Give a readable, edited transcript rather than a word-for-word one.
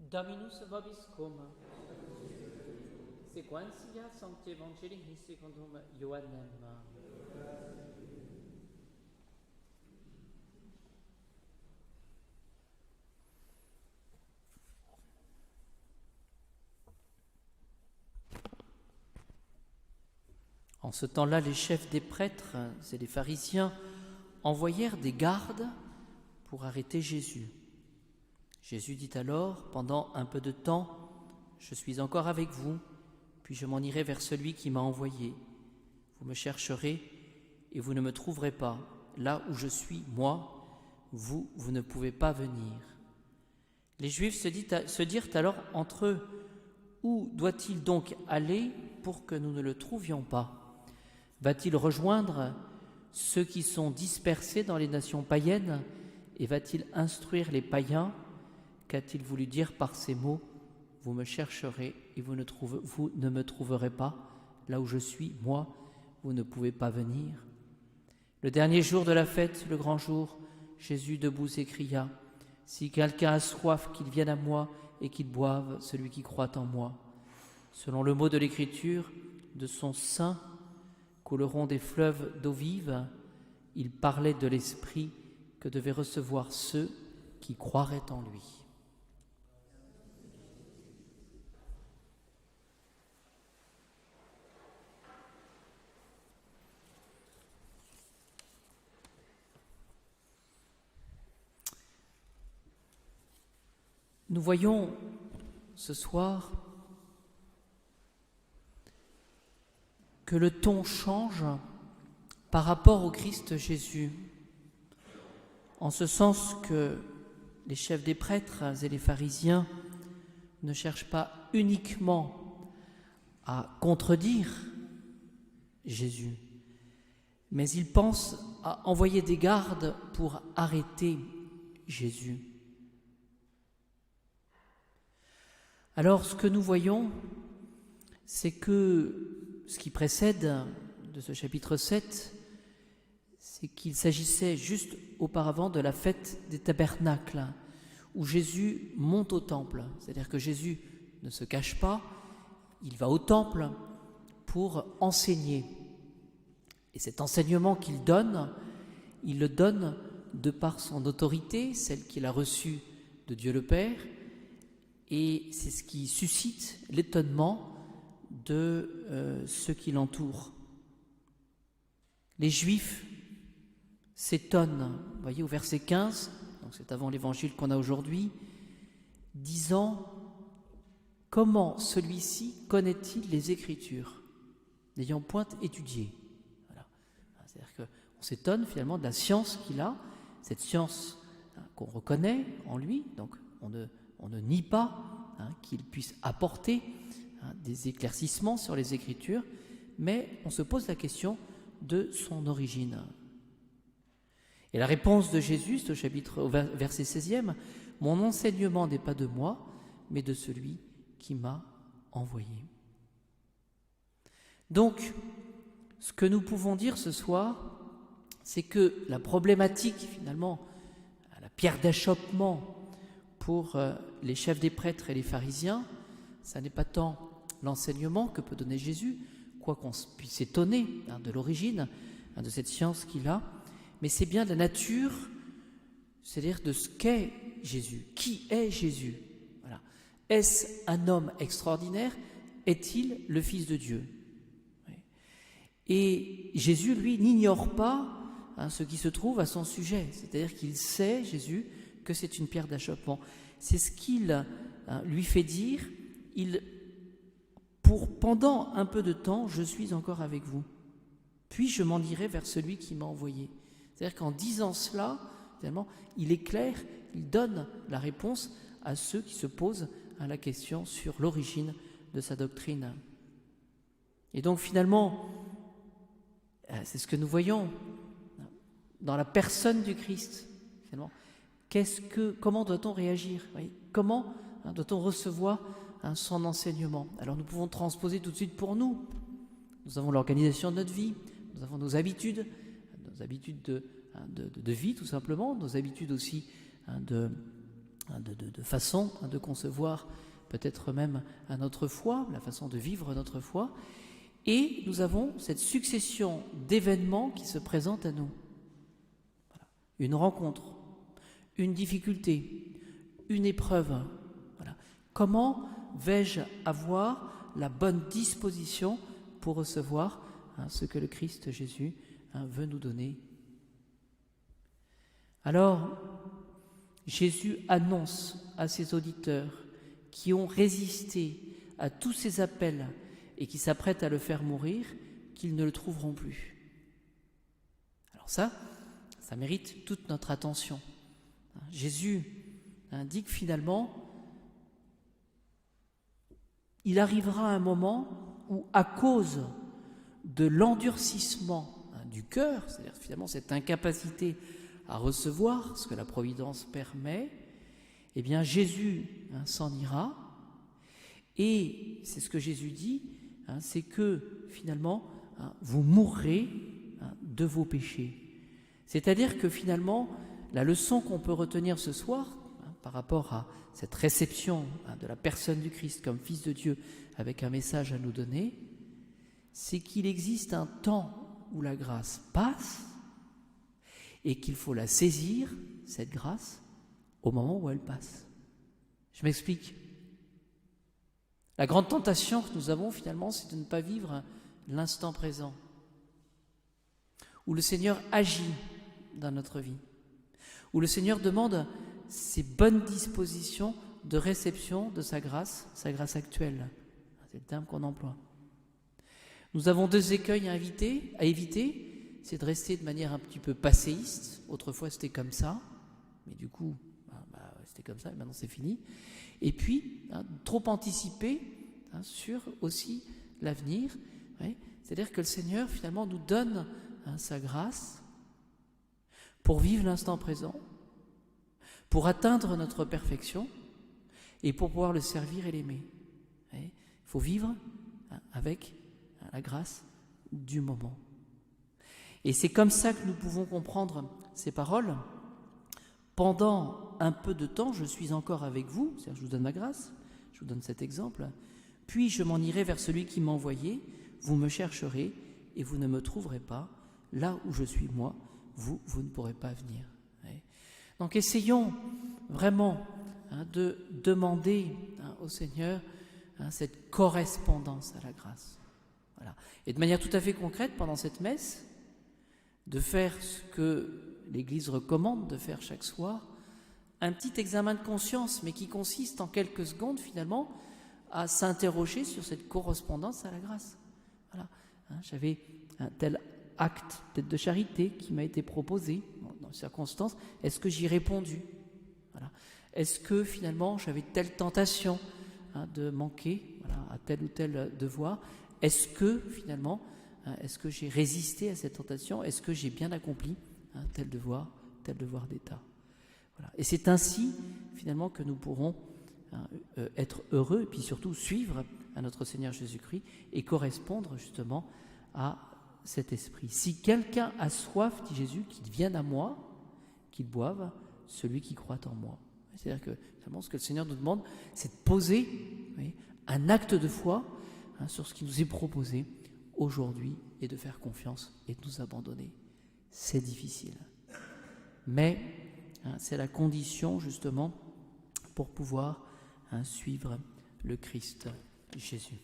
Dominus vobiscum. Sequentia Sancti Evangelii secundum Ioannem. En ce temps-là, les chefs des prêtres et les pharisiens envoyèrent des gardes pour arrêter Jésus. Jésus dit alors, « Pendant un peu de temps, je suis encore avec vous, puis je m'en irai vers celui qui m'a envoyé. Vous me chercherez et vous ne me trouverez pas. Là où je suis, moi, vous ne pouvez pas venir. » Les Juifs se dirent alors entre eux, « Où doit-il donc aller pour que nous ne le trouvions pas ? Va-t-il rejoindre ceux qui sont dispersés dans les nations païennes et va-t-il instruire les païens ? Qu'a-t-il voulu dire par ces mots ? Vous me chercherez et vous ne me trouverez pas. Là où je suis, moi, vous ne pouvez pas venir. » Le dernier jour de la fête, le grand jour, Jésus debout s'écria, « Si quelqu'un a soif, qu'il vienne à moi et qu'il boive, celui qui croit en moi. Selon le mot de l'Écriture, de son sein couleront des fleuves d'eau vive. » Il parlait de l'Esprit que devaient recevoir ceux qui croiraient en lui. Nous voyons ce soir que le ton change par rapport au Christ Jésus, en ce sens que les chefs des prêtres et les pharisiens ne cherchent pas uniquement à contredire Jésus, mais ils pensent à envoyer des gardes pour arrêter Jésus. Alors, ce que nous voyons, c'est que ce qui précède de ce chapitre 7, c'est qu'il s'agissait juste auparavant de la fête des tabernacles, où Jésus monte au temple. C'est-à-dire que Jésus ne se cache pas, il va au temple pour enseigner. Et cet enseignement qu'il donne, il le donne de par son autorité, celle qu'il a reçue de Dieu le Père, et c'est ce qui suscite l'étonnement de ceux qui l'entourent. Les Juifs s'étonnent, vous voyez au verset 15, donc c'est avant l'évangile qu'on a aujourd'hui, disant « Comment celui-ci connaît-il les Écritures, n'ayant point étudié ?» Voilà. C'est-à-dire qu'on s'étonne finalement de la science qu'il a, cette science qu'on reconnaît en lui, donc on ne nie pas qu'il puisse apporter des éclaircissements sur les Écritures, mais on se pose la question de son origine. Et la réponse de Jésus, au verset 16e, « Mon enseignement n'est pas de moi, mais de celui qui m'a envoyé. » Donc, ce que nous pouvons dire ce soir, c'est que la problématique, finalement, la pierre d'achoppement pour les chefs des prêtres et les pharisiens, ça n'est pas tant l'enseignement que peut donner Jésus, quoi qu'on puisse s'étonner de l'origine de cette science qu'il a, mais c'est bien la nature, c'est-à-dire de ce qu'est Jésus. Qui est Jésus ? Voilà. Est-ce un homme extraordinaire ? Est-il le Fils de Dieu ? Et Jésus, lui, n'ignore pas ce qui se trouve à son sujet, c'est-à-dire qu'il sait, Jésus, que c'est une pierre d'achoppement. C'est ce qu'il lui fait dire, pendant un peu de temps, je suis encore avec vous, puis je m'en irai vers celui qui m'a envoyé. C'est-à-dire qu'en disant cela, finalement, il éclaire, il donne la réponse à ceux qui se posent la question sur l'origine de sa doctrine. Et donc finalement, c'est ce que nous voyons dans la personne du Christ. Finalement, comment doit-on réagir ? Comment doit-on recevoir son enseignement ? Alors nous pouvons transposer tout de suite pour nous. Nous avons l'organisation de notre vie, nous avons nos habitudes de vie tout simplement, nos habitudes aussi de façon de concevoir peut-être même à notre foi, la façon de vivre notre foi. Et nous avons cette succession d'événements qui se présentent à nous. Voilà. Une rencontre, une difficulté, une épreuve. Voilà. Comment vais-je avoir la bonne disposition pour recevoir ce que le Christ Jésus veut nous donner? Alors, Jésus annonce à ses auditeurs qui ont résisté à tous ces appels et qui s'apprêtent à le faire mourir, qu'ils ne le trouveront plus. Alors ça mérite toute notre attention. Jésus indique finalement, il arrivera un moment où, à cause de l'endurcissement du cœur, c'est-à-dire finalement cette incapacité à recevoir ce que la providence permet, eh bien Jésus s'en ira, et c'est ce que Jésus dit, c'est que finalement vous mourrez de vos péchés. C'est-à-dire que finalement la leçon qu'on peut retenir ce soir par rapport à cette réception de la personne du Christ comme Fils de Dieu avec un message à nous donner, c'est qu'il existe un temps où la grâce passe et qu'il faut la saisir, cette grâce, au moment où elle passe. Je m'explique. La grande tentation que nous avons finalement, c'est de ne pas vivre l'instant présent, où le Seigneur agit dans notre vie, où le Seigneur demande ses bonnes dispositions de réception de sa grâce actuelle. C'est le terme qu'on emploie. Nous avons deux écueils à éviter, c'est de rester de manière un petit peu passéiste. Autrefois c'était comme ça, mais du coup, c'était comme ça et maintenant c'est fini. Et puis, trop anticiper sur aussi l'avenir. C'est-à-dire que le Seigneur finalement nous donne sa grâce pour vivre l'instant présent, pour atteindre notre perfection et pour pouvoir le servir et l'aimer. Il faut vivre avec la grâce du moment. Et c'est comme ça que nous pouvons comprendre ces paroles. Pendant un peu de temps, je suis encore avec vous, c'est-à-dire je vous donne ma grâce, je vous donne cet exemple, puis je m'en irai vers celui qui m'a envoyé, vous me chercherez et vous ne me trouverez pas, là où je suis moi, vous ne pourrez pas venir. Donc essayons vraiment de demander au Seigneur cette correspondance à la grâce. Voilà. Et de manière tout à fait concrète, pendant cette messe, de faire ce que l'Église recommande de faire chaque soir, un petit examen de conscience, mais qui consiste en quelques secondes finalement à s'interroger sur cette correspondance à la grâce. Voilà. J'avais un tel acte peut-être de charité qui m'a été proposé dans ces circonstances, est-ce que j'y ai répondu? Voilà. Est-ce que finalement j'avais telle tentation de manquer à tel ou tel devoir? Est-ce que finalement, est-ce que j'ai résisté à cette tentation? Est-ce que j'ai bien accompli tel devoir d'État? Voilà. Et c'est ainsi finalement que nous pourrons être heureux et puis surtout suivre à notre Seigneur Jésus-Christ et correspondre justement à cet esprit. Si quelqu'un a soif, dit Jésus, qu'il vienne à moi, qu'il boive, celui qui croit en moi. C'est-à-dire que finalement, ce que le Seigneur nous demande, c'est de poser un acte de foi sur ce qui nous est proposé aujourd'hui et de faire confiance et de nous abandonner. C'est difficile. Mais c'est la condition justement pour pouvoir suivre le Christ Jésus.